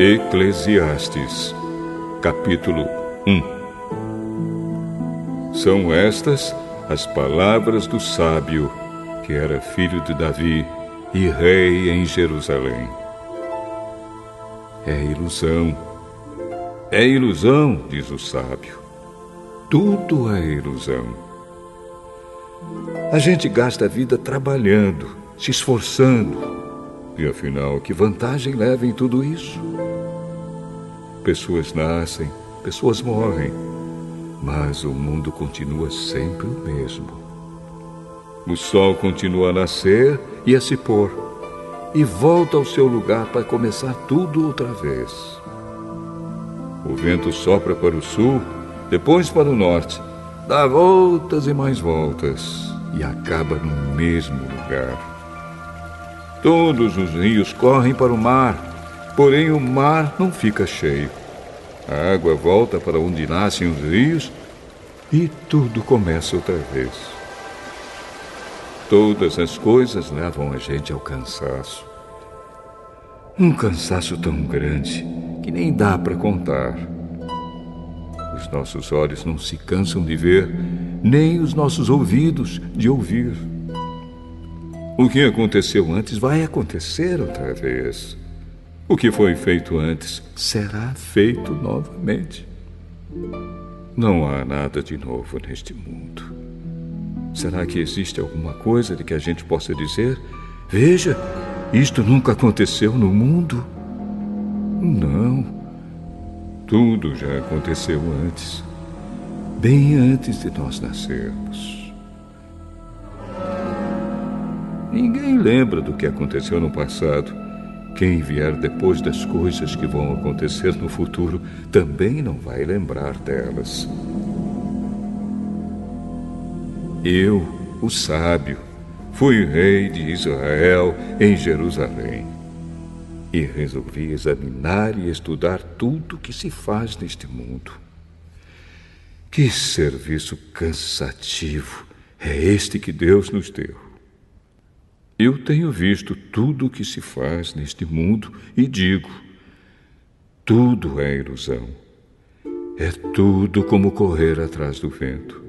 Eclesiastes, capítulo 1. São estas as palavras do sábio, que era filho de Davi e rei em Jerusalém. É ilusão, diz o sábio. Tudo é ilusão. A gente gasta a vida trabalhando, se esforçando. E afinal, que vantagem leva em tudo isso? Pessoas nascem, pessoas morrem, mas o mundo continua sempre o mesmo. O sol continua a nascer e a se pôr, e volta ao seu lugar para começar tudo outra vez. O vento sopra para o sul, depois para o norte, dá voltas e mais voltas, e acaba no mesmo lugar. Todos os rios correm para o mar, porém o mar não fica cheio. A água volta para onde nascem os rios e tudo começa outra vez. Todas as coisas levam a gente ao cansaço. Um cansaço tão grande que nem dá para contar. Os nossos olhos não se cansam de ver, nem os nossos ouvidos de ouvir. O que aconteceu antes vai acontecer outra vez. O que foi feito antes será feito novamente. Não há nada de novo neste mundo. Será que existe alguma coisa de que a gente possa dizer: veja, isto nunca aconteceu no mundo? Não. Tudo já aconteceu antes, bem antes de nós nascermos. Ninguém lembra do que aconteceu no passado. Quem vier depois das coisas que vão acontecer no futuro também não vai lembrar delas. Eu, o sábio, fui rei de Israel em Jerusalém e resolvi examinar e estudar tudo que se faz neste mundo. Que serviço cansativo é este que Deus nos deu! Eu tenho visto tudo o que se faz neste mundo e digo: tudo é ilusão. É tudo como correr atrás do vento.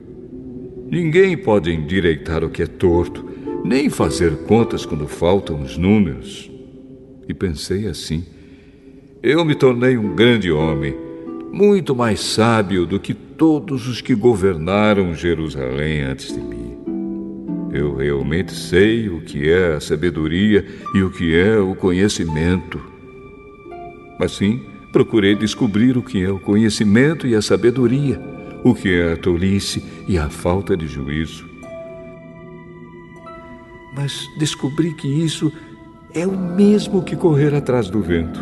Ninguém pode endireitar o que é torto, nem fazer contas quando faltam os números. E pensei assim: eu me tornei um grande homem, muito mais sábio do que todos os que governaram Jerusalém antes de mim. Eu realmente sei o que é a sabedoria e o que é o conhecimento. Assim, procurei descobrir o que é o conhecimento e a sabedoria, o que é a tolice e a falta de juízo. Mas descobri que isso é o mesmo que correr atrás do vento.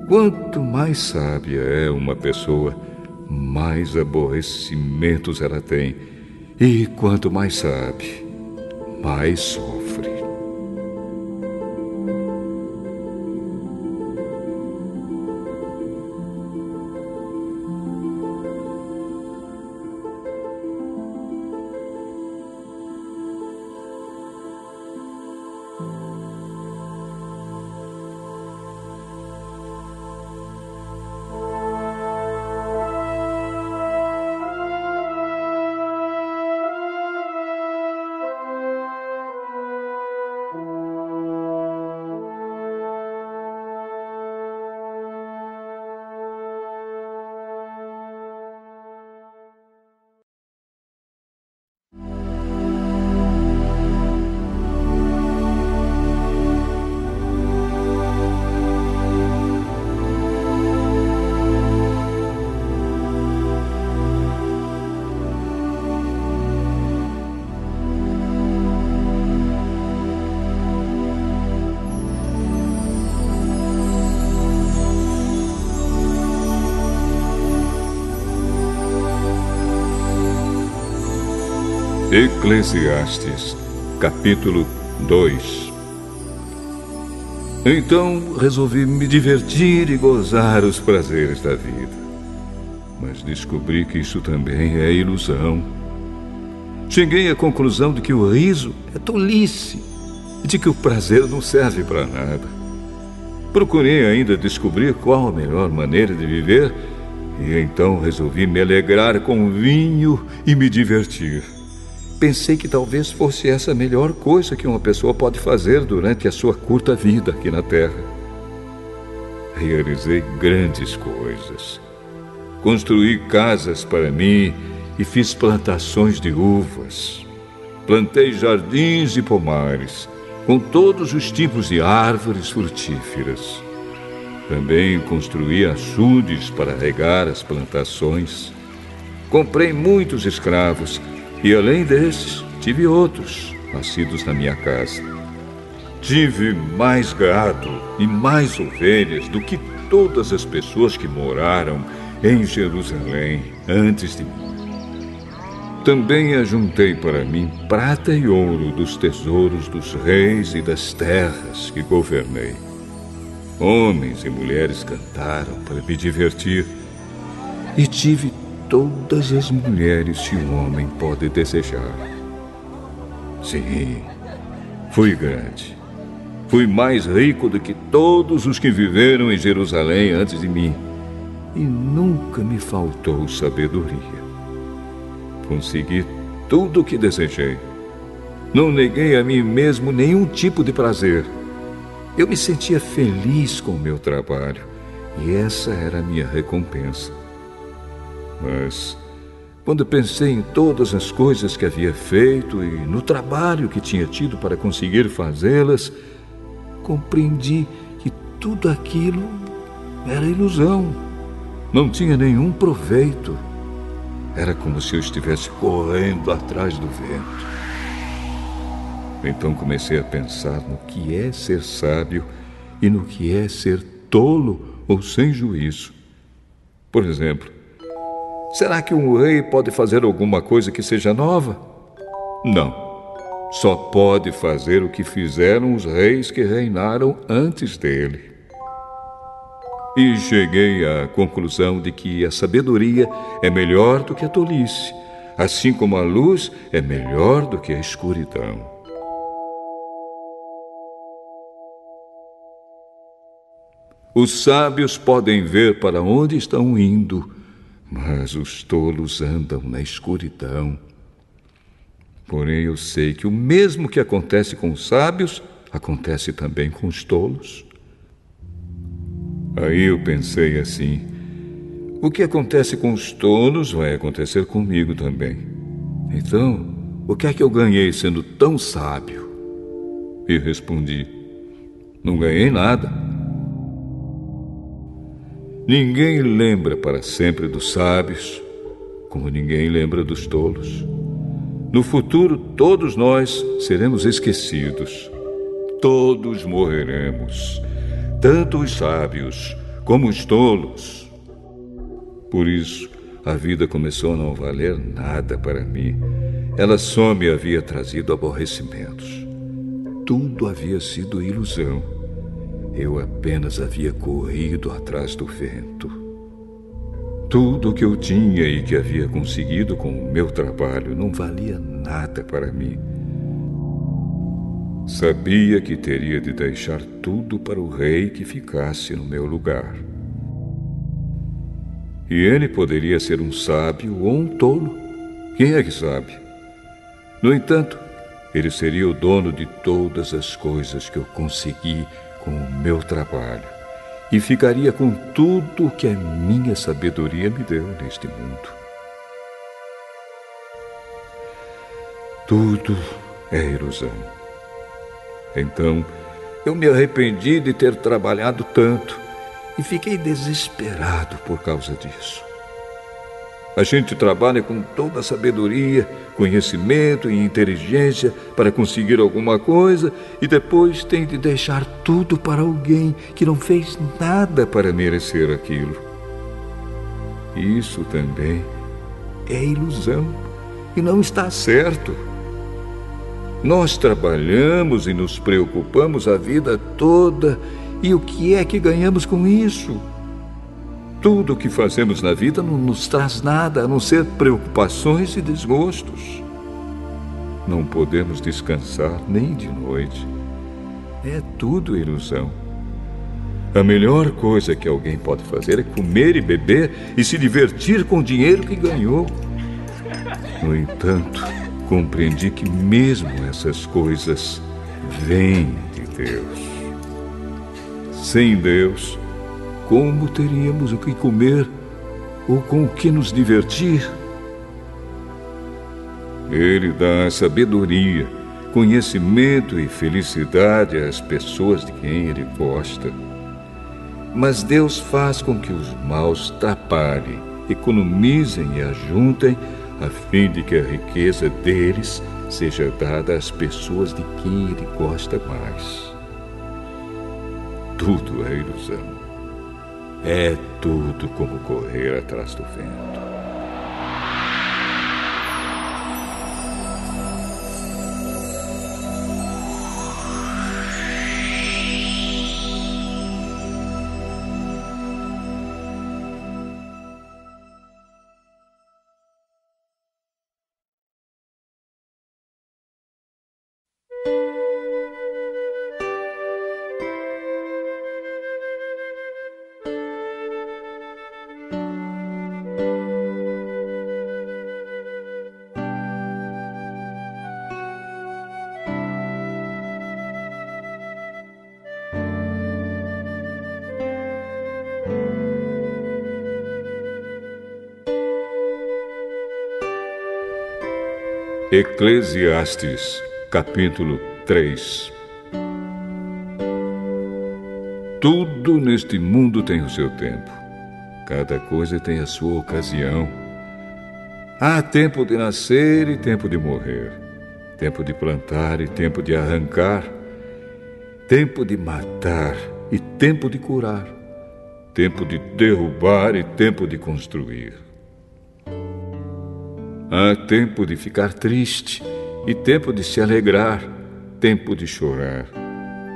Quanto mais sábia é uma pessoa, mais aborrecimentos ela tem. E quanto mais sabe, mais sofre. Eclesiastes, capítulo 2. Então resolvi me divertir e gozar os prazeres da vida. Mas descobri que isso também é ilusão. Cheguei à conclusão de que o riso é tolice e de que o prazer não serve para nada. Procurei ainda descobrir qual a melhor maneira de viver e então resolvi me alegrar com vinho e me divertir. Pensei que talvez fosse essa a melhor coisa que uma pessoa pode fazer durante a sua curta vida aqui na Terra. Realizei grandes coisas. Construí casas para mim e fiz plantações de uvas. Plantei jardins e pomares, com todos os tipos de árvores frutíferas. Também construí açudes para regar as plantações. Comprei muitos escravos e, além desses, tive outros nascidos na minha casa. Tive mais gado e mais ovelhas do que todas as pessoas que moraram em Jerusalém antes de mim. Também ajuntei para mim prata e ouro dos tesouros dos reis e das terras que governei. Homens e mulheres cantaram para me divertir e tive todas as mulheres que um homem pode desejar. Sim, fui grande. Fui mais rico do que todos os que viveram em Jerusalém antes de mim. E nunca me faltou sabedoria. Consegui tudo o que desejei. Não neguei a mim mesmo nenhum tipo de prazer. Eu me sentia feliz com o meu trabalho e essa era a minha recompensa. Mas, quando pensei em todas as coisas que havia feito e no trabalho que tinha tido para conseguir fazê-las, compreendi que tudo aquilo era ilusão. Não tinha nenhum proveito. Era como se eu estivesse correndo atrás do vento. Então comecei a pensar no que é ser sábio e no que é ser tolo ou sem juízo. Por exemplo, será que um rei pode fazer alguma coisa que seja nova? Não. Só pode fazer o que fizeram os reis que reinaram antes dele. E cheguei à conclusão de que a sabedoria é melhor do que a tolice, assim como a luz é melhor do que a escuridão. Os sábios podem ver para onde estão indo, mas os tolos andam na escuridão. Porém, eu sei que o mesmo que acontece com os sábios, acontece também com os tolos. Aí eu pensei assim: o que acontece com os tolos vai acontecer comigo também. Então, o que é que eu ganhei sendo tão sábio? E respondi: não ganhei nada. Ninguém lembra para sempre dos sábios, como ninguém lembra dos tolos. No futuro, todos nós seremos esquecidos. Todos morreremos. Tanto os sábios como os tolos. Por isso, a vida começou a não valer nada para mim. Ela só me havia trazido aborrecimentos. Tudo havia sido ilusão. Eu apenas havia corrido atrás do vento. Tudo o que eu tinha e que havia conseguido com o meu trabalho não valia nada para mim. Sabia que teria de deixar tudo para o rei que ficasse no meu lugar. E ele poderia ser um sábio ou um tolo. Quem é que sabe? No entanto, ele seria o dono de todas as coisas que eu consegui com o meu trabalho e ficaria com tudo o que a minha sabedoria me deu neste mundo. Tudo é ilusão. Então, eu me arrependi de ter trabalhado tanto e fiquei desesperado por causa disso. A gente trabalha com toda a sabedoria, conhecimento e inteligência para conseguir alguma coisa e depois tem de deixar tudo para alguém que não fez nada para merecer aquilo. Isso também é ilusão e não está certo. Nós trabalhamos e nos preocupamos a vida toda. E o que é que ganhamos com isso? Tudo o que fazemos na vida não nos traz nada, a não ser preocupações e desgostos. Não podemos descansar nem de noite. É tudo ilusão. A melhor coisa que alguém pode fazer é comer e beber e se divertir com o dinheiro que ganhou. No entanto, compreendi que mesmo essas coisas vêm de Deus. Sem Deus, como teríamos o que comer ou com o que nos divertir? Ele dá sabedoria, conhecimento e felicidade às pessoas de quem Ele gosta. Mas Deus faz com que os maus trabalhem, economizem e ajuntem, a fim de que a riqueza deles seja dada às pessoas de quem Ele gosta mais. Tudo é ilusão. É tudo como correr atrás do vento. Eclesiastes, capítulo 3. Tudo neste mundo tem o seu tempo. Cada coisa tem a sua ocasião. Há tempo de nascer e tempo de morrer. Tempo de plantar e tempo de arrancar. Tempo de matar e tempo de curar. Tempo de derrubar e tempo de construir. Há tempo de ficar triste e tempo de se alegrar, tempo de chorar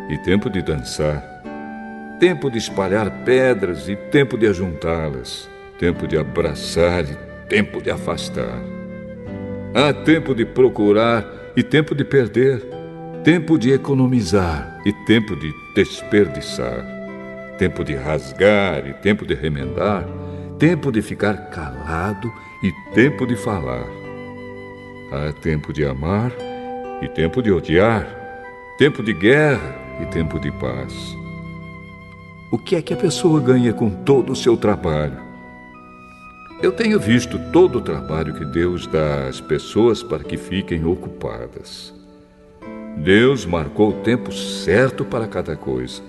e tempo de dançar, tempo de espalhar pedras e tempo de ajuntá-las, tempo de abraçar e tempo de afastar. Há tempo de procurar e tempo de perder, tempo de economizar e tempo de desperdiçar, tempo de rasgar e tempo de remendar, tempo de ficar calado e tempo de falar. Há tempo de amar e tempo de odiar, tempo de guerra e tempo de paz. O que é que a pessoa ganha com todo o seu trabalho? Eu tenho visto todo o trabalho que Deus dá às pessoas para que fiquem ocupadas. Deus marcou o tempo certo para cada coisa.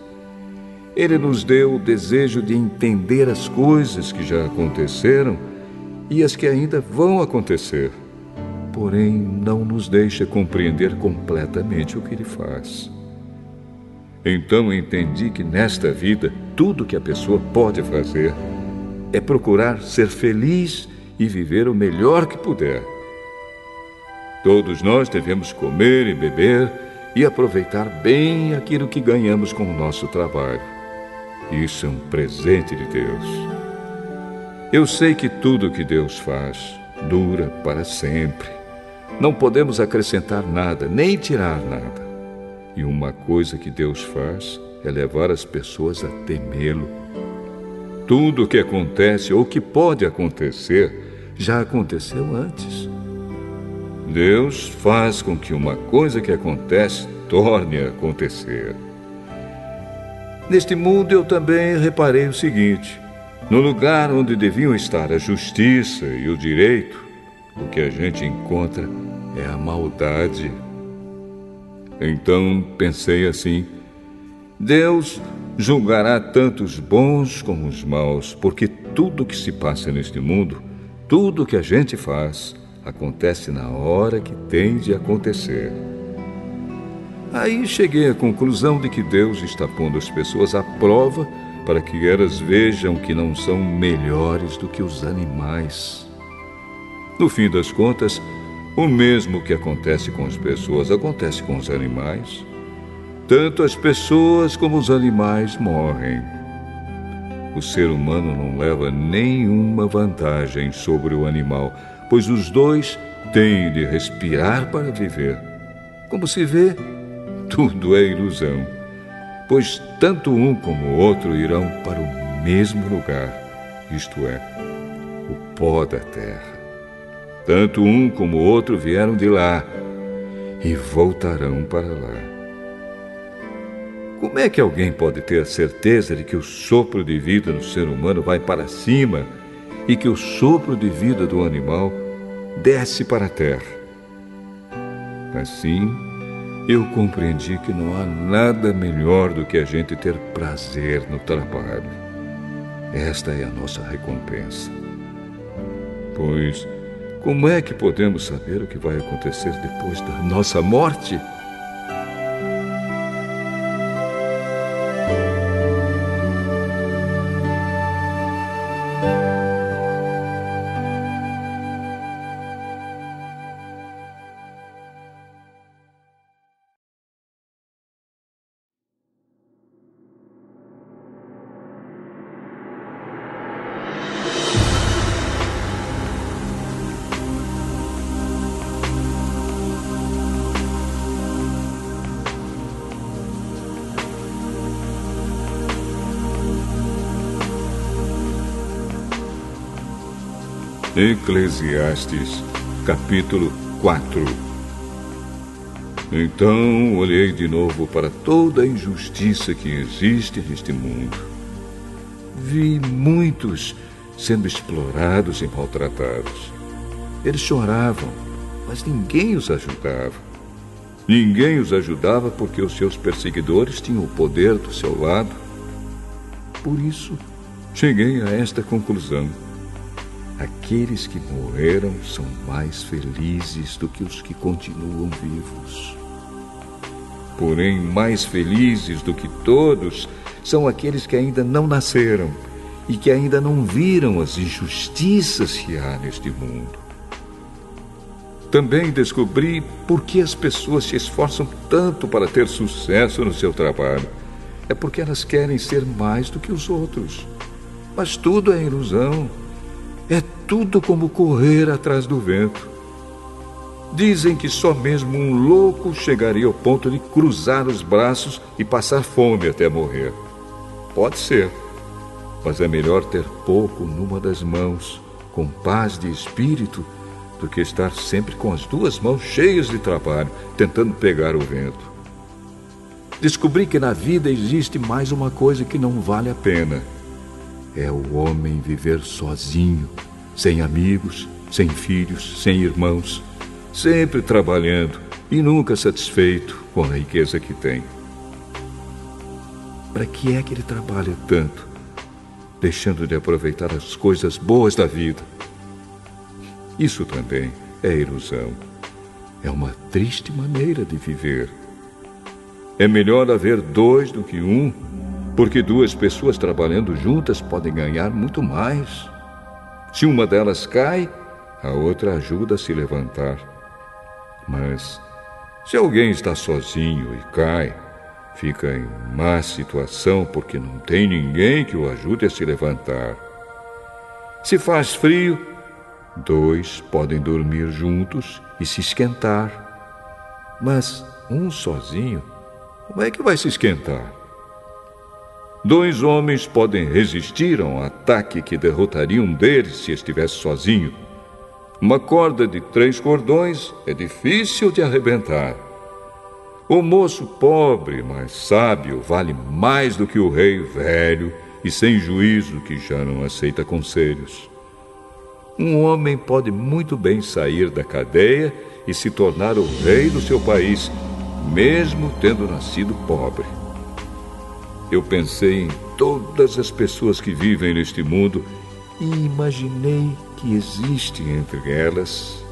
Ele nos deu o desejo de entender as coisas que já aconteceram e as que ainda vão acontecer. Porém, não nos deixa compreender completamente o que Ele faz. Então entendi que nesta vida, tudo que a pessoa pode fazer é procurar ser feliz e viver o melhor que puder. Todos nós devemos comer e beber e aproveitar bem aquilo que ganhamos com o nosso trabalho. Isso é um presente de Deus. Eu sei que tudo que Deus faz dura para sempre. Não podemos acrescentar nada, nem tirar nada. E uma coisa que Deus faz é levar as pessoas a temê-lo. Tudo o que acontece ou que pode acontecer já aconteceu antes. Deus faz com que uma coisa que acontece torne a acontecer. Neste mundo eu também reparei o seguinte: no lugar onde deviam estar a justiça e o direito, o que a gente encontra é a maldade. Então pensei assim: Deus julgará tanto os bons como os maus, porque tudo que se passa neste mundo, tudo que a gente faz, acontece na hora que tem de acontecer. Aí cheguei à conclusão de que Deus está pondo as pessoas à prova para que elas vejam que não são melhores do que os animais. No fim das contas, o mesmo que acontece com as pessoas acontece com os animais. Tanto as pessoas como os animais morrem. O ser humano não leva nenhuma vantagem sobre o animal, pois os dois têm de respirar para viver. Como se vê, tudo é ilusão. pois tanto um como o outro irão para o mesmo lugar, isto é, o pó da terra. Tanto um como o outro vieram de lá e voltarão para lá. Como é que alguém pode ter a certeza de que o sopro de vida do ser humano vai para cima e que o sopro de vida do animal desce para a terra? Assim, eu compreendi que não há nada melhor do que a gente ter prazer no trabalho. Esta é a nossa recompensa. Pois, como é que podemos saber o que vai acontecer depois da nossa morte? Eclesiastes, capítulo 4. Então olhei de novo para toda a injustiça que existe neste mundo. Vi muitos sendo explorados e maltratados. Eles choravam, mas ninguém os ajudava. Ninguém os ajudava porque os seus perseguidores tinham o poder do seu lado. Por isso, cheguei a esta conclusão. Aqueles que morreram são mais felizes do que os que continuam vivos. Porém, mais felizes do que todos são aqueles que ainda não nasceram e que ainda não viram as injustiças que há neste mundo. Também descobri por que as pessoas se esforçam tanto para ter sucesso no seu trabalho. É porque elas querem ser mais do que os outros. Mas tudo é ilusão. É tudo como correr atrás do vento. Dizem que só mesmo um louco chegaria ao ponto de cruzar os braços e passar fome até morrer. Pode ser, mas é melhor ter pouco numa das mãos, com paz de espírito, do que estar sempre com as duas mãos cheias de trabalho, tentando pegar o vento. Descobri que na vida existe mais uma coisa que não vale a pena. É o homem viver sozinho, sem amigos, sem filhos, sem irmãos, sempre trabalhando e nunca satisfeito com a riqueza que tem. Para que é que ele trabalha tanto, deixando de aproveitar as coisas boas da vida? Isso também é ilusão. É uma triste maneira de viver. É melhor haver dois do que um, porque duas pessoas trabalhando juntas podem ganhar muito mais. Se uma delas cai, a outra ajuda a se levantar. Mas, se alguém está sozinho e cai, fica em má situação porque não tem ninguém que o ajude a se levantar. Se faz frio, dois podem dormir juntos e se esquentar. Mas um sozinho, como é que vai se esquentar? Dois homens podem resistir a um ataque que derrotaria um deles se estivesse sozinho. Uma corda de 3 cordões é difícil de arrebentar. O moço pobre, mas sábio, vale mais do que o rei velho e sem juízo que já não aceita conselhos. Um homem pode muito bem sair da cadeia e se tornar o rei do seu país, mesmo tendo nascido pobre. Eu pensei em todas as pessoas que vivem neste mundo e imaginei que existe entre elas,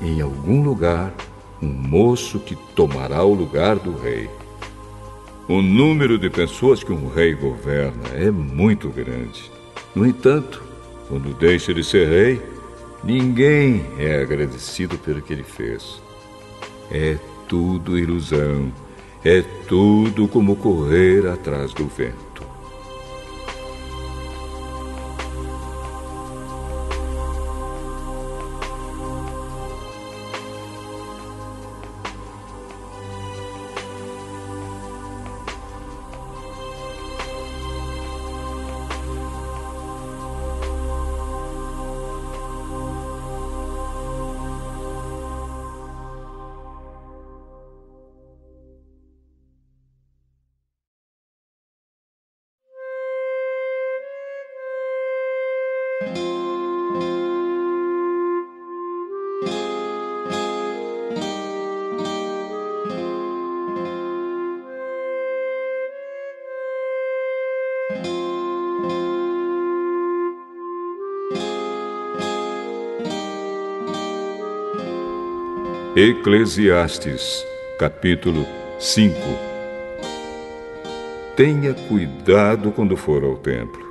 em algum lugar, um moço que tomará o lugar do rei. O número de pessoas que um rei governa é muito grande. No entanto, quando deixa de ser rei, ninguém é agradecido pelo que ele fez. É tudo ilusão. É tudo como correr atrás do vento. Eclesiastes, capítulo 5. Tenha cuidado quando for ao templo.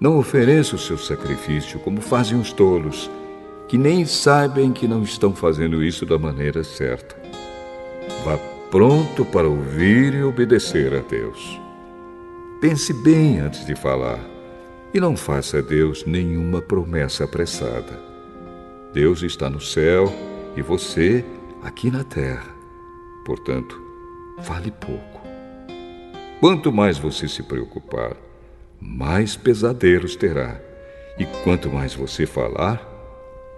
Não ofereça o seu sacrifício como fazem os tolos, que nem sabem que não estão fazendo isso da maneira certa. Vá pronto para ouvir e obedecer a Deus. Pense bem antes de falar e não faça a Deus nenhuma promessa apressada. Deus está no céu e você aqui na terra. Portanto, fale pouco. Quanto mais você se preocupar, mais pesadelos terá. E quanto mais você falar,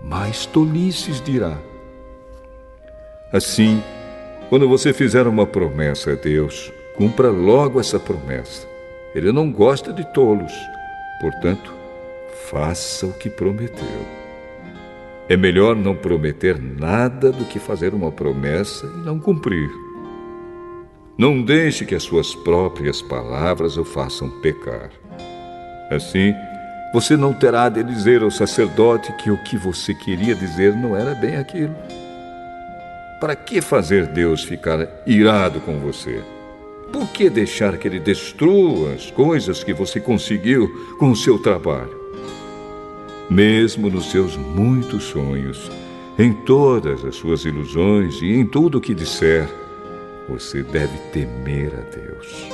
mais tolices dirá. Assim, quando você fizer uma promessa a Deus, cumpra logo essa promessa. Ele não gosta de tolos. Portanto, faça o que prometeu. É melhor não prometer nada do que fazer uma promessa e não cumprir. Não deixe que as suas próprias palavras o façam pecar. Assim, você não terá de dizer ao sacerdote que o que você queria dizer não era bem aquilo. Para que fazer Deus ficar irado com você? Por que deixar que Ele destrua as coisas que você conseguiu com o seu trabalho? Mesmo nos seus muitos sonhos, em todas as suas ilusões e em tudo o que disser, você deve temer a Deus.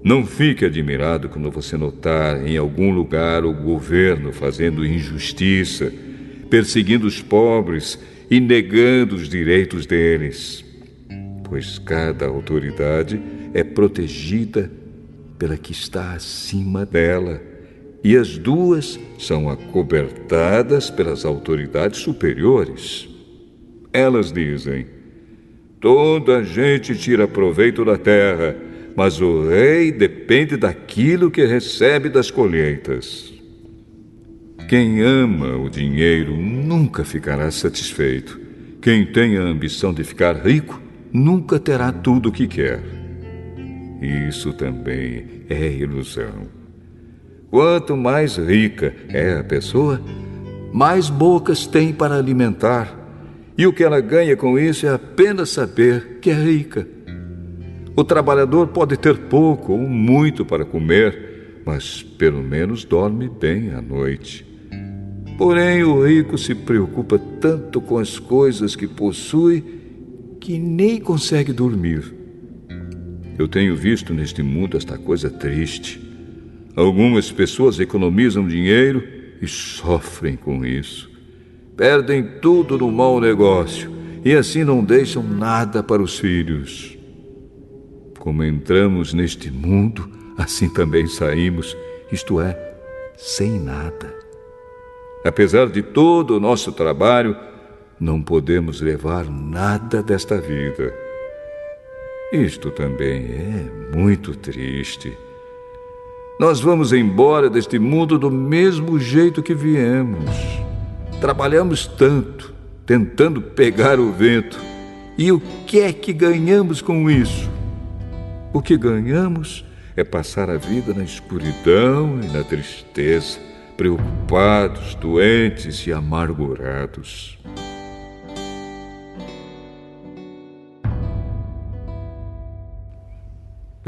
Não fique admirado quando você notar em algum lugar o governo fazendo injustiça, perseguindo os pobres e negando os direitos deles, pois cada autoridade é protegida pela que está acima dela, e as duas são acobertadas pelas autoridades superiores. Elas dizem: toda a gente tira proveito da terra, mas o rei depende daquilo que recebe das colheitas. Quem ama o dinheiro nunca ficará satisfeito. Quem tem a ambição de ficar rico nunca terá tudo o que quer. Isso também é ilusão. Quanto mais rica é a pessoa, mais bocas tem para alimentar. E o que ela ganha com isso é apenas saber que é rica. O trabalhador pode ter pouco ou muito para comer, mas pelo menos dorme bem à noite. Porém, o rico se preocupa tanto com as coisas que possui que nem consegue dormir. Eu tenho visto neste mundo esta coisa triste. Algumas pessoas economizam dinheiro e sofrem com isso. Perdem tudo no mau negócio e assim não deixam nada para os filhos. Como entramos neste mundo, assim também saímos, isto é, sem nada. Apesar de todo o nosso trabalho, não podemos levar nada desta vida. Isto também é muito triste. Nós vamos embora deste mundo do mesmo jeito que viemos. Trabalhamos tanto, tentando pegar o vento. E o que é que ganhamos com isso? O que ganhamos é passar a vida na escuridão e na tristeza, preocupados, doentes e amargurados.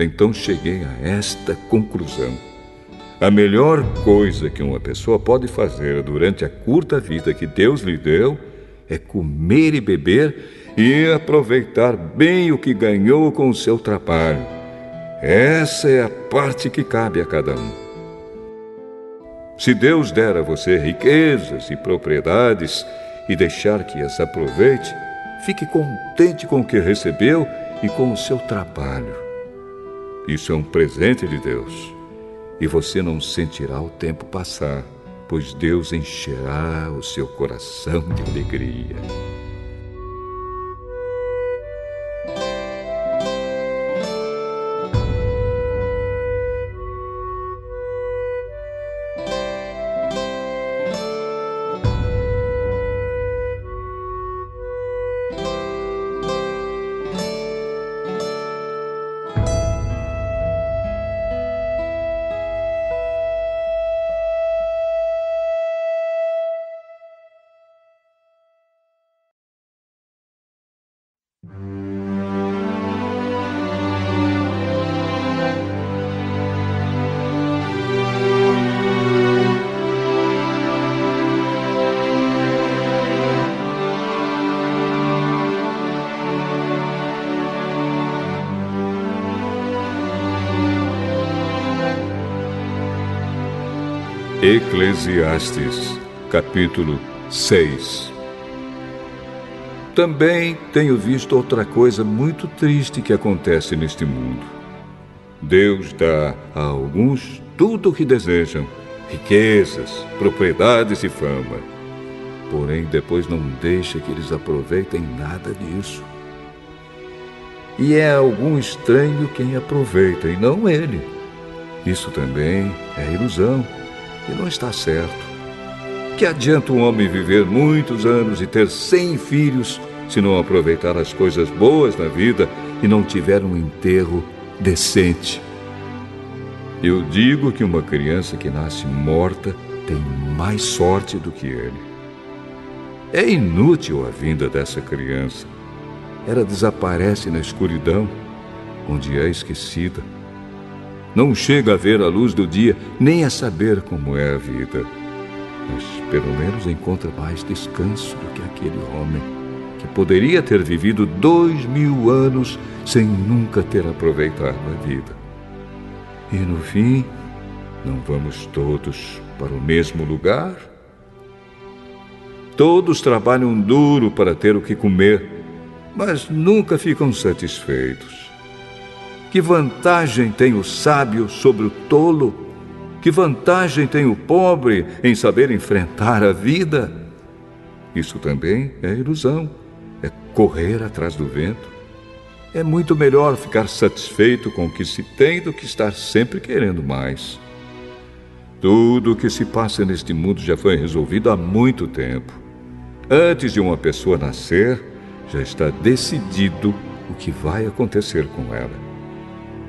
Então cheguei a esta conclusão. A melhor coisa que uma pessoa pode fazer durante a curta vida que Deus lhe deu é comer e beber e aproveitar bem o que ganhou com o seu trabalho. Essa é a parte que cabe a cada um. Se Deus der a você riquezas e propriedades e deixar que as aproveite, fique contente com o que recebeu e com o seu trabalho. Isso é um presente de Deus, e você não sentirá o tempo passar, pois Deus encherá o seu coração de alegria. Eclesiastes, capítulo 6. Também tenho visto outra coisa muito triste que acontece neste mundo. Deus dá a alguns tudo o que desejam, riquezas, propriedades e fama. Porém, depois não deixa que eles aproveitem nada disso. E é algum estranho quem aproveita, e não ele. Isso também é ilusão, e não está certo. Que adianta um homem viver muitos anos e ter 100 filhos se não aproveitar as coisas boas da vida e não tiver um enterro decente? Eu digo que uma criança que nasce morta tem mais sorte do que ele. É inútil a vinda dessa criança. Ela desaparece na escuridão, onde é esquecida. Não chega a ver a luz do dia, nem a saber como é a vida. Mas pelo menos encontra mais descanso do que aquele homem que poderia ter vivido 2000 anos sem nunca ter aproveitado a vida. E no fim, não vamos todos para o mesmo lugar? Todos trabalham duro para ter o que comer, mas nunca ficam satisfeitos. Que vantagem tem o sábio sobre o tolo? Que vantagem tem o pobre em saber enfrentar a vida? Isso também é ilusão, é correr atrás do vento. É muito melhor ficar satisfeito com o que se tem do que estar sempre querendo mais. Tudo o que se passa neste mundo já foi resolvido há muito tempo. Antes de uma pessoa nascer, já está decidido o que vai acontecer com ela.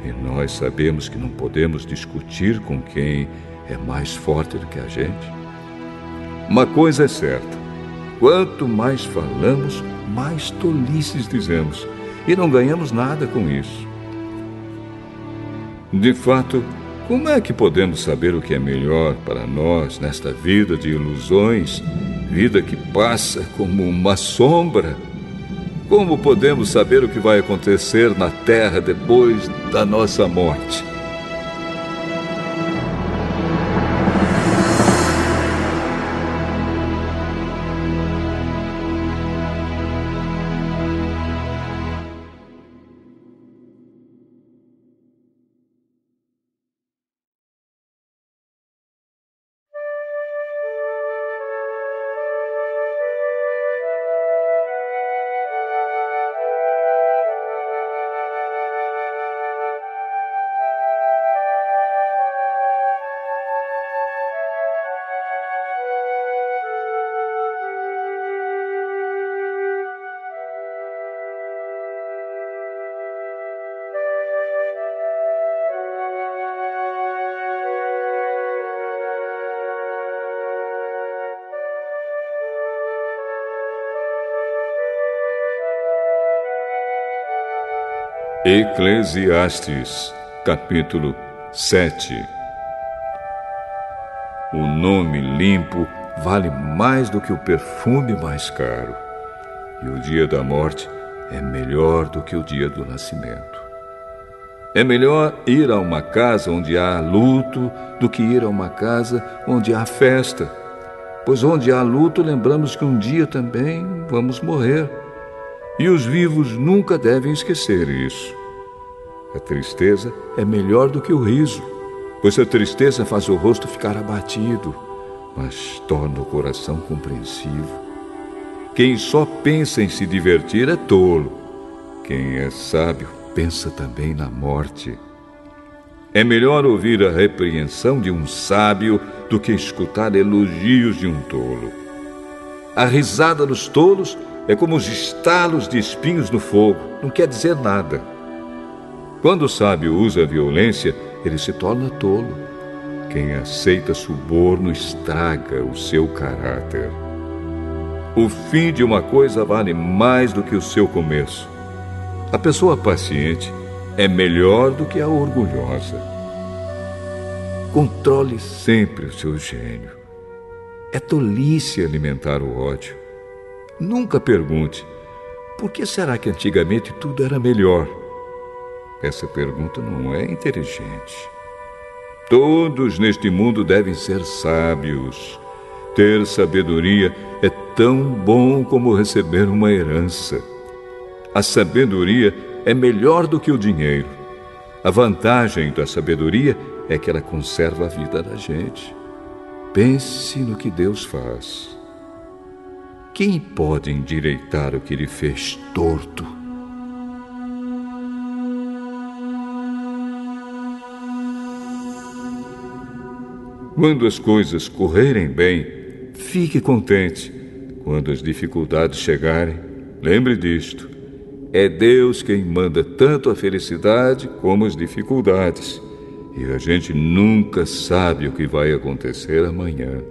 E nós sabemos que não podemos discutir com quem é mais forte do que a gente. Uma coisa é certa: quanto mais falamos, mais tolices dizemos, e não ganhamos nada com isso. De fato, como é que podemos saber o que é melhor para nós nesta vida de ilusões, vida que passa como uma sombra? Como podemos saber o que vai acontecer na terra depois da nossa morte? Eclesiastes, capítulo 7. O nome limpo vale mais do que o perfume mais caro, e o dia da morte é melhor do que o dia do nascimento. É melhor ir a uma casa onde há luto do que ir a uma casa onde há festa, pois onde há luto lembramos que um dia também vamos morrer. E os vivos nunca devem esquecer isso. A tristeza é melhor do que o riso, pois a tristeza faz o rosto ficar abatido, mas torna o coração compreensivo. Quem só pensa em se divertir é tolo. Quem é sábio pensa também na morte. É melhor ouvir a repreensão de um sábio do que escutar elogios de um tolo. A risada dos tolos é como os estalos de espinhos no fogo, não quer dizer nada. Quando o sábio usa a violência, ele se torna tolo. Quem aceita suborno estraga o seu caráter. O fim de uma coisa vale mais do que o seu começo. A pessoa paciente é melhor do que a orgulhosa. Controle sempre o seu gênio. É tolice alimentar o ódio. Nunca pergunte: por que será que antigamente tudo era melhor? Essa pergunta não é inteligente. Todos neste mundo devem ser sábios. Ter sabedoria é tão bom como receber uma herança. A sabedoria é melhor do que o dinheiro. A vantagem da sabedoria é que ela conserva a vida da gente. Pense no que Deus faz. Quem pode endireitar o que Ele fez torto? Quando as coisas correrem bem, fique contente. Quando as dificuldades chegarem, lembre disto. É Deus quem manda tanto a felicidade como as dificuldades. E a gente nunca sabe o que vai acontecer amanhã.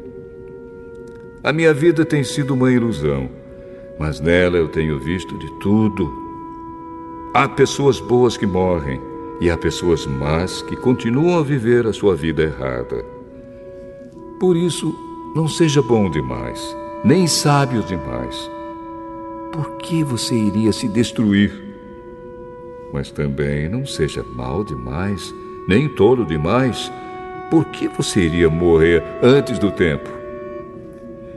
A minha vida tem sido uma ilusão, mas nela eu tenho visto de tudo. Há pessoas boas que morrem e há pessoas más que continuam a viver a sua vida errada. Por isso, não seja bom demais, nem sábio demais. Por que você iria se destruir? Mas também não seja mau demais, nem tolo demais. Por que você iria morrer antes do tempo?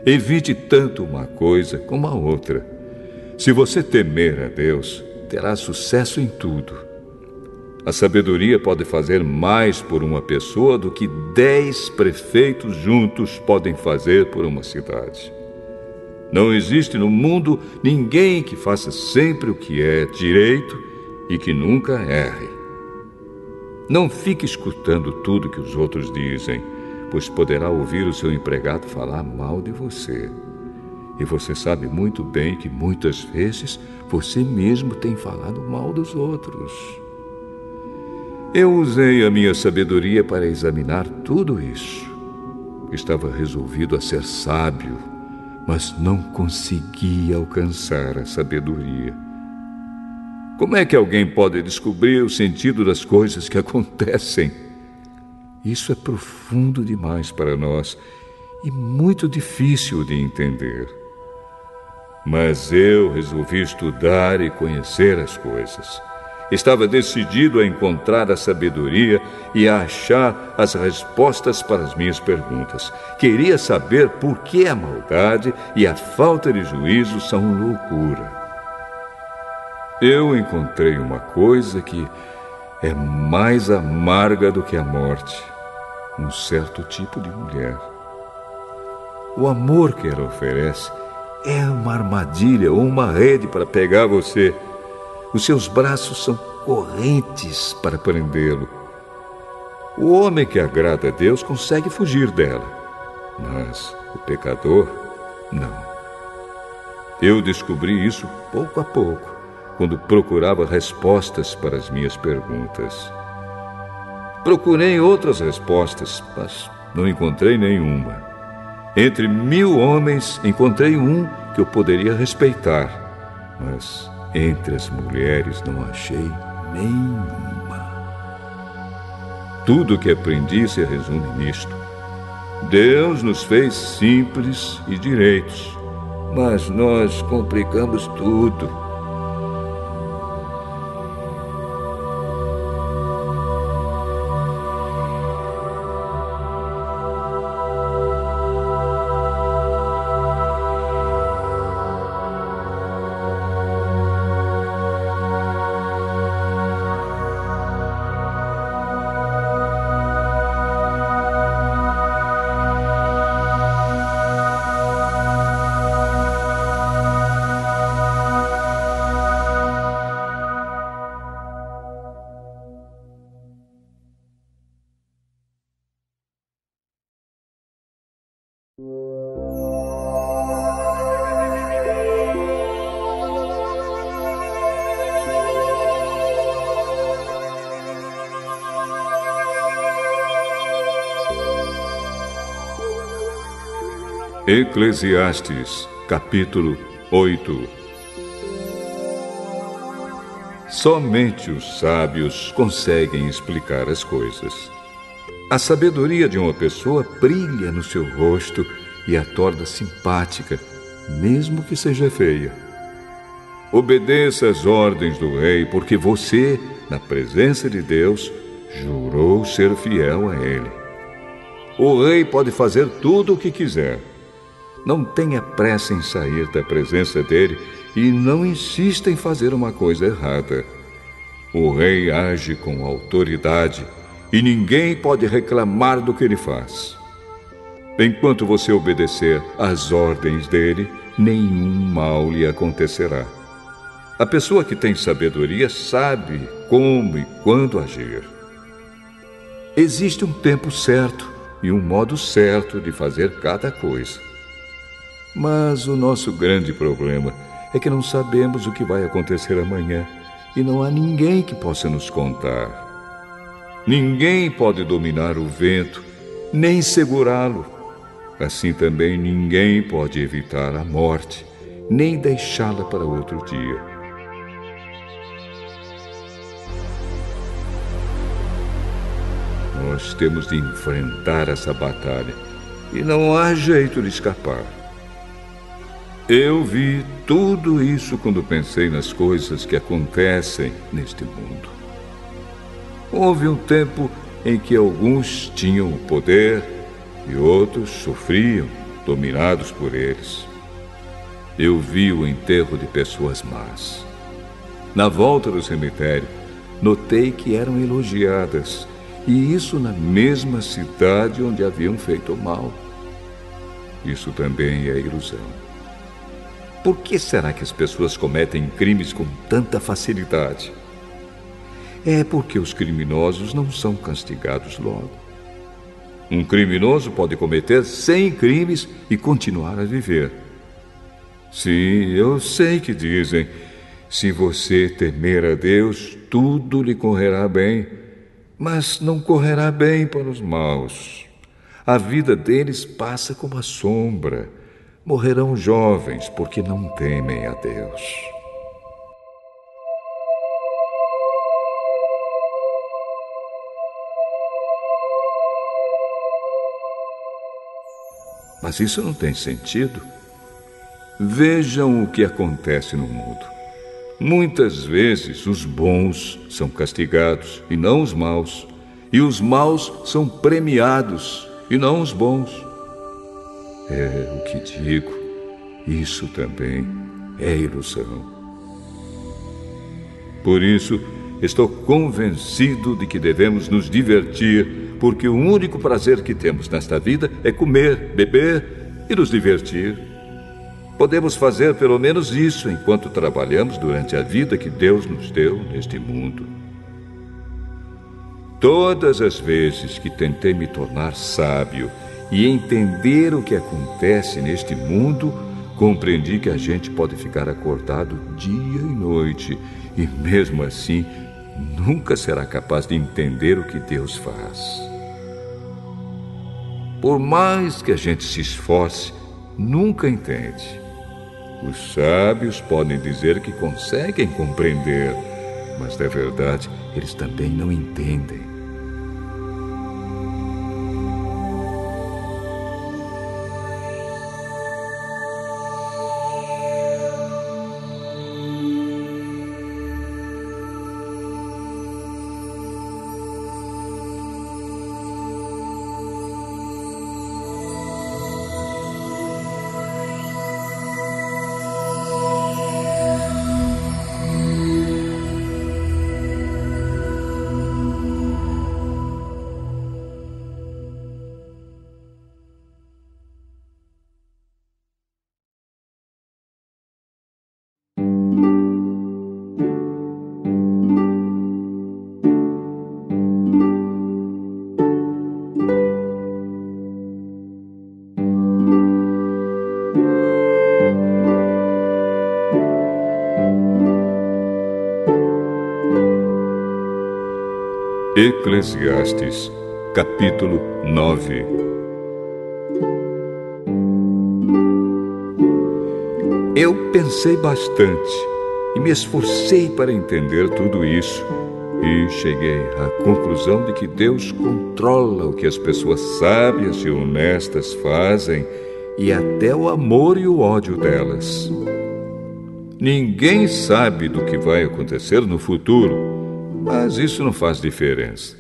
Evite tanto uma coisa como a outra. Se você temer a Deus, terá sucesso em tudo. A sabedoria pode fazer mais por uma pessoa do que 10 prefeitos juntos podem fazer por uma cidade. Não existe no mundo ninguém que faça sempre o que é direito e que nunca erre. Não fique escutando tudo que os outros dizem, pois poderá ouvir o seu empregado falar mal de você. E você sabe muito bem que muitas vezes você mesmo tem falado mal dos outros. Eu usei a minha sabedoria para examinar tudo isso. Estava resolvido a ser sábio, mas não conseguia alcançar a sabedoria. Como é que alguém pode descobrir o sentido das coisas que acontecem? Isso é profundo demais para nós e muito difícil de entender. Mas eu resolvi estudar e conhecer as coisas. Estava decidido a encontrar a sabedoria e a achar as respostas para as minhas perguntas. Queria saber por que a maldade e a falta de juízo são loucura. Eu encontrei uma coisa que é mais amarga do que a morte. Um certo tipo de mulher. O amor que ela oferece é uma armadilha ou uma rede para pegar você. Os seus braços são correntes para prendê-lo. O homem que agrada a Deus consegue fugir dela, mas o pecador, não. Eu descobri isso pouco a pouco, quando procurava respostas para as minhas perguntas. Procurei outras respostas, mas não encontrei nenhuma. Entre 1000 homens, encontrei um que eu poderia respeitar, mas entre as mulheres não achei nenhuma. Tudo o que aprendi se resume nisto. Deus nos fez simples e direitos, mas nós complicamos tudo. Eclesiastes, capítulo 8. Somente os sábios conseguem explicar as coisas. A sabedoria de uma pessoa brilha no seu rosto e a torna simpática, mesmo que seja feia. Obedeça às ordens do rei, porque você, na presença de Deus, jurou ser fiel a ele. O rei pode fazer tudo o que quiser. Não tenha pressa em sair da presença dele e não insista em fazer uma coisa errada. O rei age com autoridade e ninguém pode reclamar do que ele faz. Enquanto você obedecer às ordens dele, nenhum mal lhe acontecerá. A pessoa que tem sabedoria sabe como e quando agir. Existe um tempo certo e um modo certo de fazer cada coisa. Mas o nosso grande problema é que não sabemos o que vai acontecer amanhã e não há ninguém que possa nos contar. Ninguém pode dominar o vento, nem segurá-lo. Assim também ninguém pode evitar a morte, nem deixá-la para outro dia. Nós temos de enfrentar essa batalha e não há jeito de escapar. Eu vi tudo isso quando pensei nas coisas que acontecem neste mundo. Houve um tempo em que alguns tinham o poder e outros sofriam, dominados por eles. Eu vi o enterro de pessoas más. Na volta do cemitério, notei que eram elogiadas, e isso na mesma cidade onde haviam feito mal. Isso também é ilusão. Por que será que as pessoas cometem crimes com tanta facilidade? É porque os criminosos não são castigados logo. Um criminoso pode cometer 100 crimes e continuar a viver. Sim, eu sei que dizem, se você temer a Deus, tudo lhe correrá bem, mas não correrá bem para os maus. A vida deles passa como a sombra. Morrerão jovens porque não temem a Deus. Mas isso não tem sentido. Vejam o que acontece no mundo. Muitas vezes os bons são castigados e não os maus, e os maus são premiados e não os bons. É o que digo, isso também é ilusão. Por isso, estou convencido de que devemos nos divertir, porque o único prazer que temos nesta vida é comer, beber e nos divertir. Podemos fazer pelo menos isso enquanto trabalhamos durante a vida que Deus nos deu neste mundo. Todas as vezes que tentei me tornar sábio e entender o que acontece neste mundo, compreendi que a gente pode ficar acordado dia e noite e, mesmo assim, nunca será capaz de entender o que Deus faz. Por mais que a gente se esforce, nunca entende. Os sábios podem dizer que conseguem compreender, mas, na verdade, eles também não entendem. Eclesiastes, capítulo 9. Eu pensei bastante e me esforcei para entender tudo isso e cheguei à conclusão de que Deus controla o que as pessoas sábias e honestas fazem e até o amor e o ódio delas. Ninguém sabe do que vai acontecer no futuro, mas isso não faz diferença,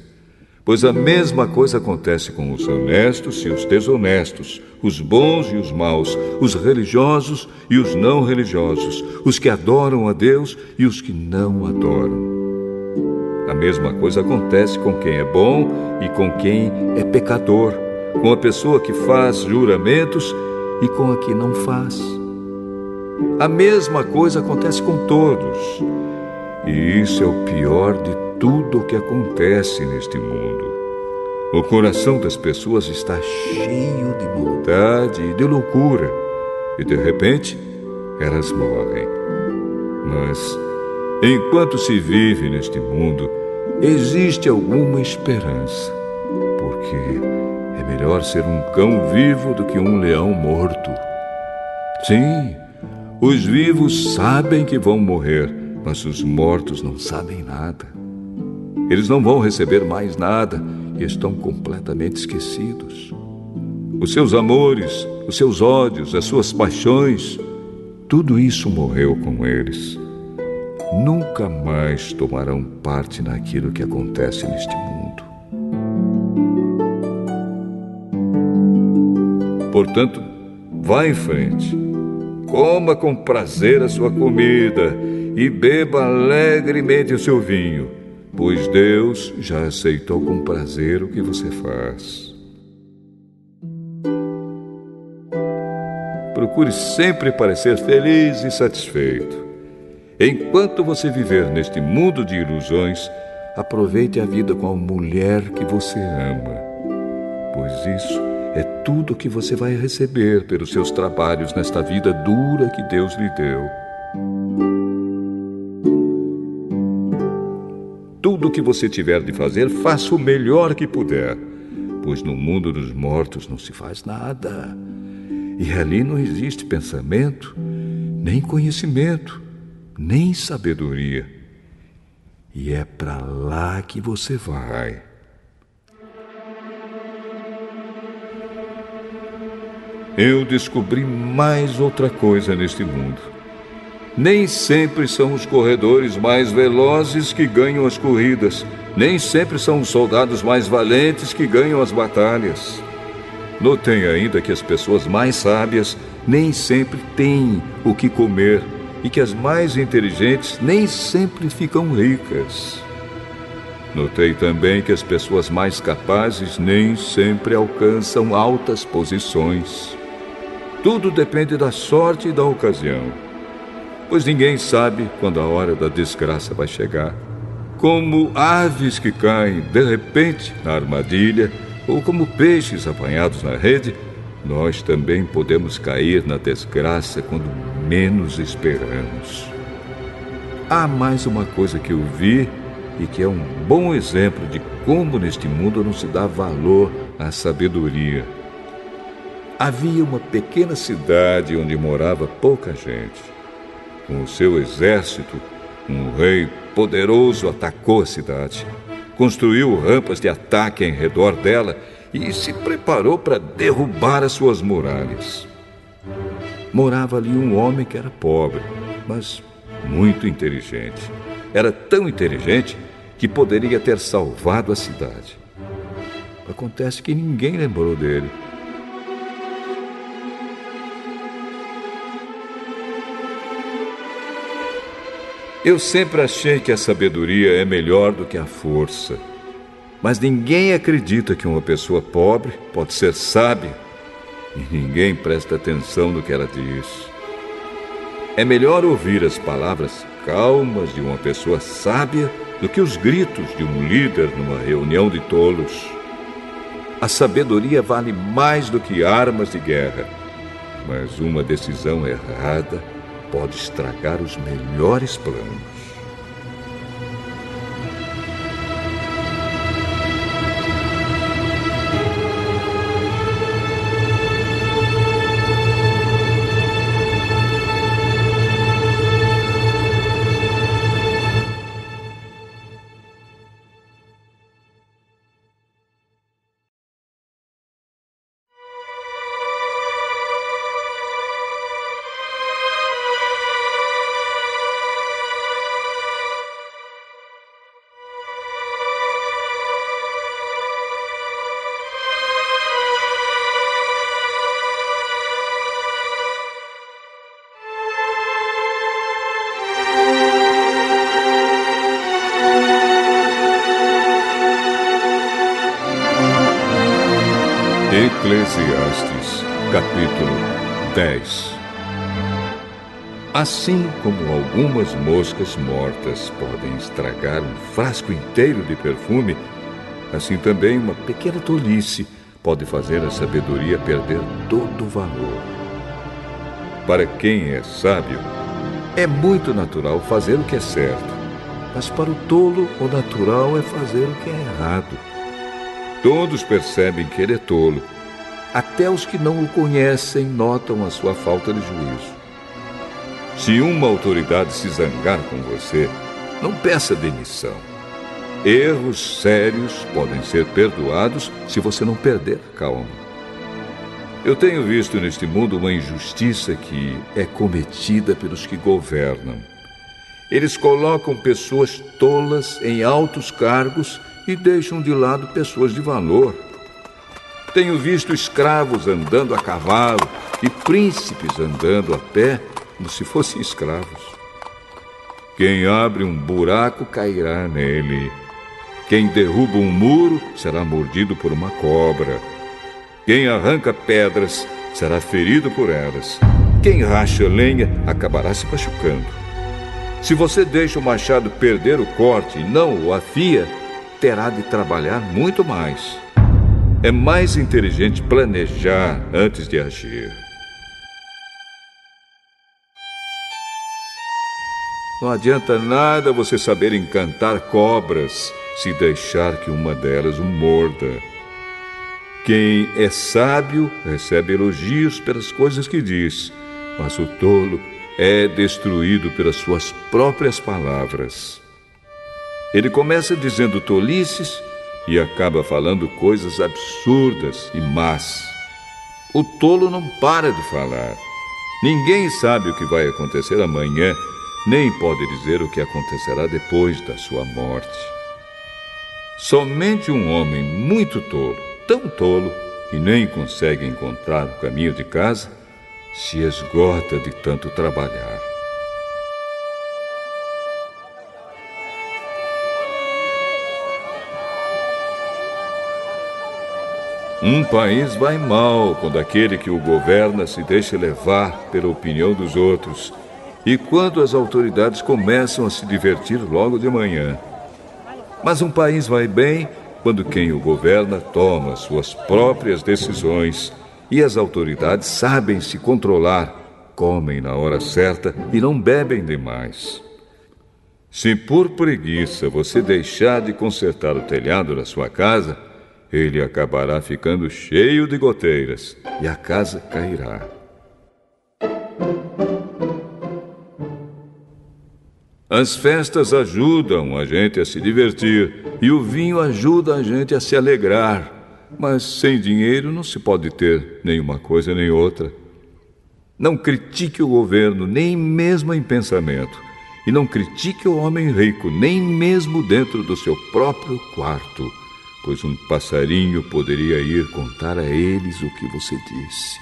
Pois a mesma coisa acontece com os honestos e os desonestos, os bons e os maus, os religiosos e os não religiosos, os que adoram a Deus e os que não adoram. A mesma coisa acontece com quem é bom e com quem é pecador, com a pessoa que faz juramentos e com a que não faz. A mesma coisa acontece com todos. E isso é o pior de tudo o que acontece neste mundo. O coração das pessoas está cheio de maldade e de loucura, e de repente elas morrem. Mas, enquanto se vive neste mundo, existe alguma esperança, porque é melhor ser um cão vivo do que um leão morto. Sim, os vivos sabem que vão morrer, mas os mortos não sabem nada. Eles não vão receber mais nada e estão completamente esquecidos. Os seus amores, os seus ódios, as suas paixões, tudo isso morreu com eles. Nunca mais tomarão parte naquilo que acontece neste mundo. Portanto, vá em frente. Coma com prazer a sua comida e beba alegremente o seu vinho, pois Deus já aceitou com prazer o que você faz. Procure sempre parecer feliz e satisfeito. Enquanto você viver neste mundo de ilusões, aproveite a vida com a mulher que você ama, pois isso é tudo que você vai receber pelos seus trabalhos nesta vida dura que Deus lhe deu. Tudo o que você tiver de fazer, faça o melhor que puder, pois no mundo dos mortos não se faz nada. E ali não existe pensamento, nem conhecimento, nem sabedoria. E é para lá que você vai. Eu descobri mais outra coisa neste mundo. Nem sempre são os corredores mais velozes que ganham as corridas. Nem sempre são os soldados mais valentes que ganham as batalhas. Notei ainda que as pessoas mais sábias nem sempre têm o que comer e que as mais inteligentes nem sempre ficam ricas. Notei também que as pessoas mais capazes nem sempre alcançam altas posições. Tudo depende da sorte e da ocasião, pois ninguém sabe quando a hora da desgraça vai chegar. Como aves que caem de repente na armadilha, ou como peixes apanhados na rede, nós também podemos cair na desgraça quando menos esperamos. Há mais uma coisa que eu vi e que é um bom exemplo de como neste mundo não se dá valor à sabedoria. Havia uma pequena cidade onde morava pouca gente. Com o seu exército, um rei poderoso atacou a cidade, construiu rampas de ataque em redor dela e se preparou para derrubar as suas muralhas. Morava ali um homem que era pobre, mas muito inteligente. Era tão inteligente que poderia ter salvado a cidade. Acontece que ninguém lembrou dele. Eu sempre achei que a sabedoria é melhor do que a força. Mas ninguém acredita que uma pessoa pobre pode ser sábia. E ninguém presta atenção no que ela diz. É melhor ouvir as palavras calmas de uma pessoa sábia do que os gritos de um líder numa reunião de tolos. A sabedoria vale mais do que armas de guerra. Mas uma decisão errada pode estragar os melhores planos. Eclesiastes, capítulo 10. Assim como algumas moscas mortas podem estragar um frasco inteiro de perfume, assim também uma pequena tolice pode fazer a sabedoria perder todo o valor. Para quem é sábio, é muito natural fazer o que é certo, mas para o tolo, o natural é fazer o que é errado. Todos percebem que ele é tolo. Até os que não o conhecem notam a sua falta de juízo. Se uma autoridade se zangar com você, não peça demissão. Erros sérios podem ser perdoados se você não perder a calma. Eu tenho visto neste mundo uma injustiça que é cometida pelos que governam. Eles colocam pessoas tolas em altos cargos e deixam de lado pessoas de valor. Tenho visto escravos andando a cavalo e príncipes andando a pé como se fossem escravos. Quem abre um buraco cairá nele. Quem derruba um muro será mordido por uma cobra. Quem arranca pedras será ferido por elas. Quem racha lenha acabará se machucando. Se você deixa o machado perder o corte e não o afia, terá de trabalhar muito mais. É mais inteligente planejar antes de agir. Não adianta nada você saber encantar cobras se deixar que uma delas o morda. Quem é sábio recebe elogios pelas coisas que diz, mas o tolo é destruído pelas suas próprias palavras. Ele começa dizendo tolices e acaba falando coisas absurdas e más. O tolo não para de falar. Ninguém sabe o que vai acontecer amanhã, nem pode dizer o que acontecerá depois da sua morte. Somente um homem muito tolo, tão tolo que nem consegue encontrar o caminho de casa, se esgota de tanto trabalhar. Um país vai mal quando aquele que o governa se deixa levar pela opinião dos outros e quando as autoridades começam a se divertir logo de manhã. Mas um país vai bem quando quem o governa toma suas próprias decisões e as autoridades sabem se controlar, comem na hora certa e não bebem demais. Se por preguiça você deixar de consertar o telhado da sua casa, ele acabará ficando cheio de goteiras e a casa cairá. As festas ajudam a gente a se divertir e o vinho ajuda a gente a se alegrar. Mas sem dinheiro não se pode ter nenhuma coisa nem outra. Não critique o governo, nem mesmo em pensamento. E não critique o homem rico, nem mesmo dentro do seu próprio quarto. Pois um passarinho poderia ir contar a eles o que você disse.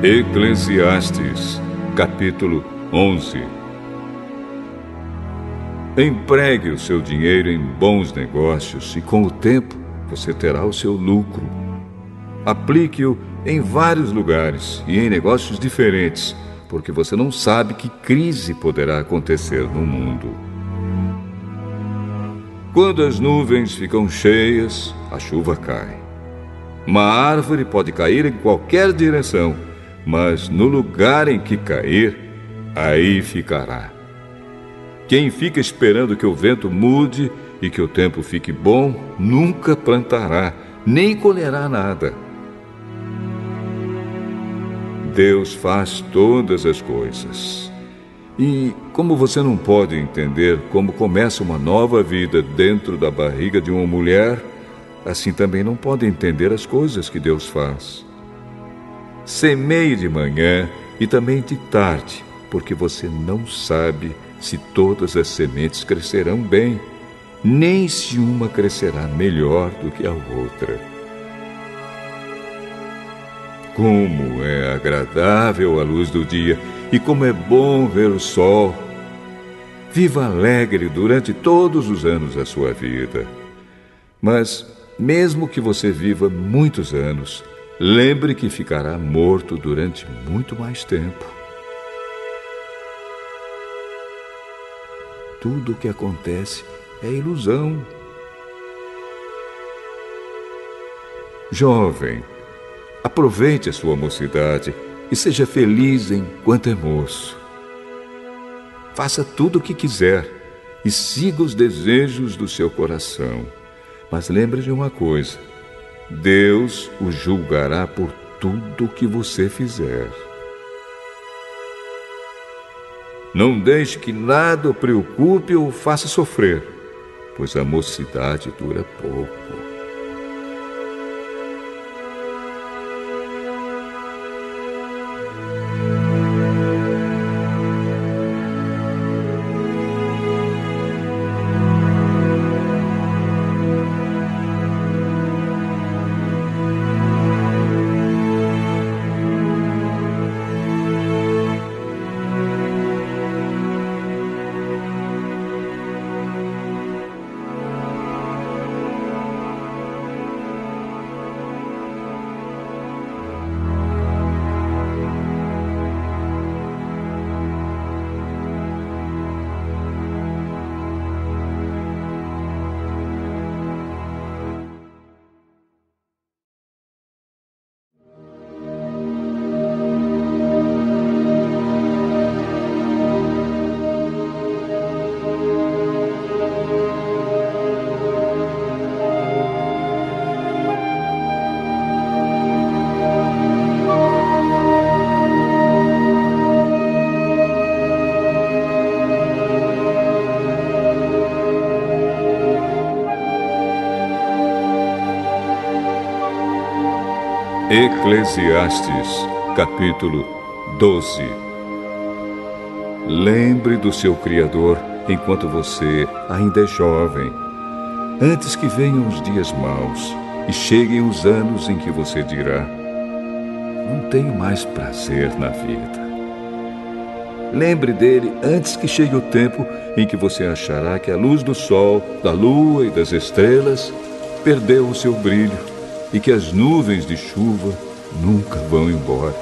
Eclesiastes, capítulo 11. Empregue o seu dinheiro em bons negócios e com o tempo você terá o seu lucro. Aplique-o em vários lugares e em negócios diferentes, porque você não sabe que crise poderá acontecer no mundo. Quando as nuvens ficam cheias, a chuva cai. Uma árvore pode cair em qualquer direção, mas no lugar em que cair, aí ficará. Quem fica esperando que o vento mude e que o tempo fique bom, nunca plantará, nem colherá nada. Deus faz todas as coisas. E como você não pode entender como começa uma nova vida dentro da barriga de uma mulher, assim também não pode entender as coisas que Deus faz. Semeie de manhã e também de tarde, porque você não sabe se todas as sementes crescerão bem, nem se uma crescerá melhor do que a outra. Como é agradável a luz do dia e como é bom ver o sol. Viva alegre durante todos os anos da sua vida. Mas, mesmo que você viva muitos anos, lembre que ficará morto durante muito mais tempo. Tudo o que acontece é ilusão. Jovem, aproveite a sua mocidade e seja feliz enquanto é moço. Faça tudo o que quiser e siga os desejos do seu coração. Mas lembre de uma coisa: Deus o julgará por tudo o que você fizer. Não deixe que nada o preocupe ou o faça sofrer, pois a mocidade dura pouco. Eclesiastes, capítulo 12. Lembre do seu Criador enquanto você ainda é jovem, antes que venham os dias maus e cheguem os anos em que você dirá: não tenho mais prazer na vida. Lembre dele antes que chegue o tempo em que você achará que a luz do sol, da lua e das estrelas perdeu o seu brilho e que as nuvens de chuva nunca vão embora.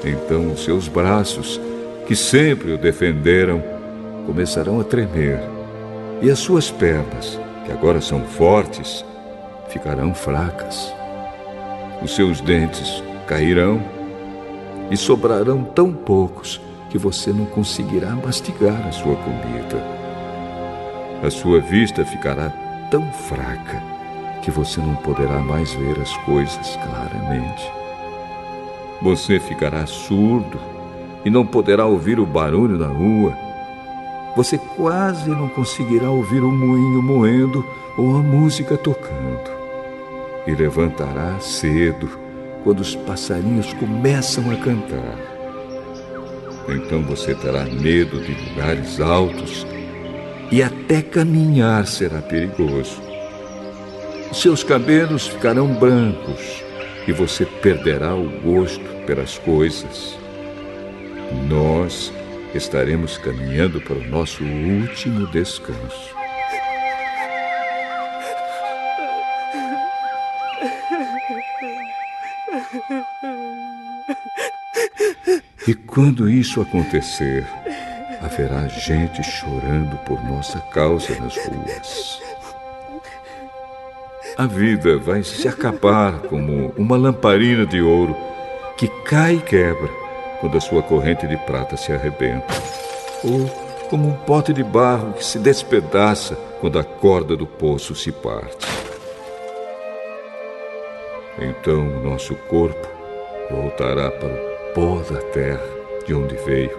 Então os seus braços, que sempre o defenderam, começarão a tremer, e as suas pernas, que agora são fortes, ficarão fracas. Os seus dentes cairão e sobrarão tão poucos que você não conseguirá mastigar a sua comida. A sua vista ficará tão fraca que você não poderá mais ver as coisas claramente. Você ficará surdo e não poderá ouvir o barulho da rua. Você quase não conseguirá ouvir o moinho moendo ou a música tocando. E levantará cedo quando os passarinhos começam a cantar. Então você terá medo de lugares altos e até caminhar será perigoso. Seus cabelos ficarão brancos e você perderá o gosto pelas coisas. Nós estaremos caminhando para o nosso último descanso. E quando isso acontecer, haverá gente chorando por nossa causa nas ruas. A vida vai se acabar como uma lamparina de ouro que cai e quebra quando a sua corrente de prata se arrebenta, ou como um pote de barro que se despedaça quando a corda do poço se parte. Então o nosso corpo voltará para o pó da terra de onde veio,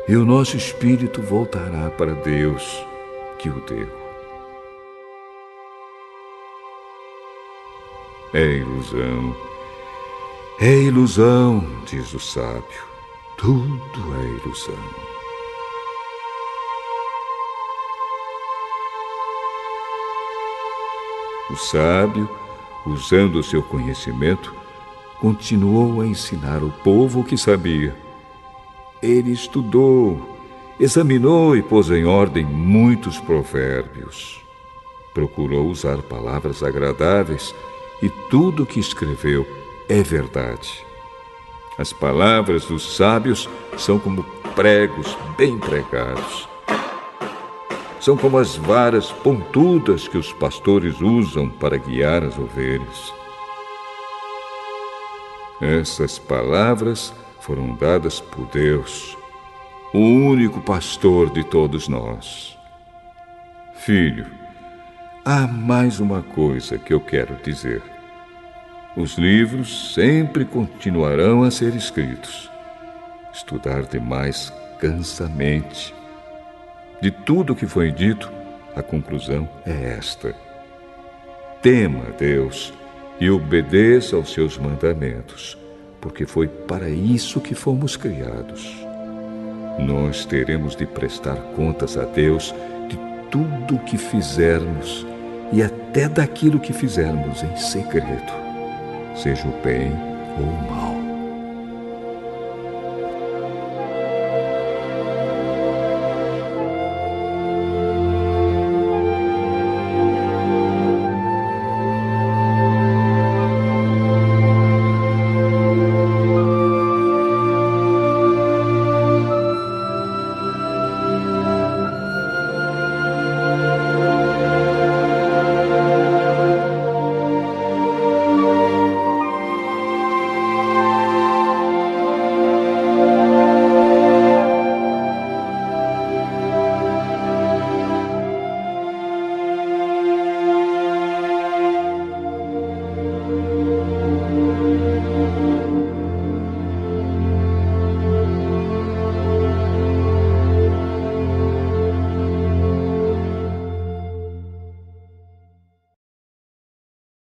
e o nosso espírito voltará para Deus que o deu. É ilusão, diz o sábio. Tudo é ilusão. O sábio, usando o seu conhecimento, continuou a ensinar o povo o que sabia. Ele estudou, examinou e pôs em ordem muitos provérbios. Procurou usar palavras agradáveis e tudo o que escreveu é verdade. As palavras dos sábios são como pregos bem pregados. São como as varas pontudas que os pastores usam para guiar as ovelhas. Essas palavras foram dadas por Deus, o único pastor de todos nós. Filho, há mais uma coisa que eu quero dizer. Os livros sempre continuarão a ser escritos. Estudar demais cansa a mente. De tudo o que foi dito, a conclusão é esta: tema a Deus e obedeça aos seus mandamentos, porque foi para isso que fomos criados. Nós teremos de prestar contas a Deus de tudo o que fizermos e até daquilo que fizermos em segredo, seja o bem ou o mal.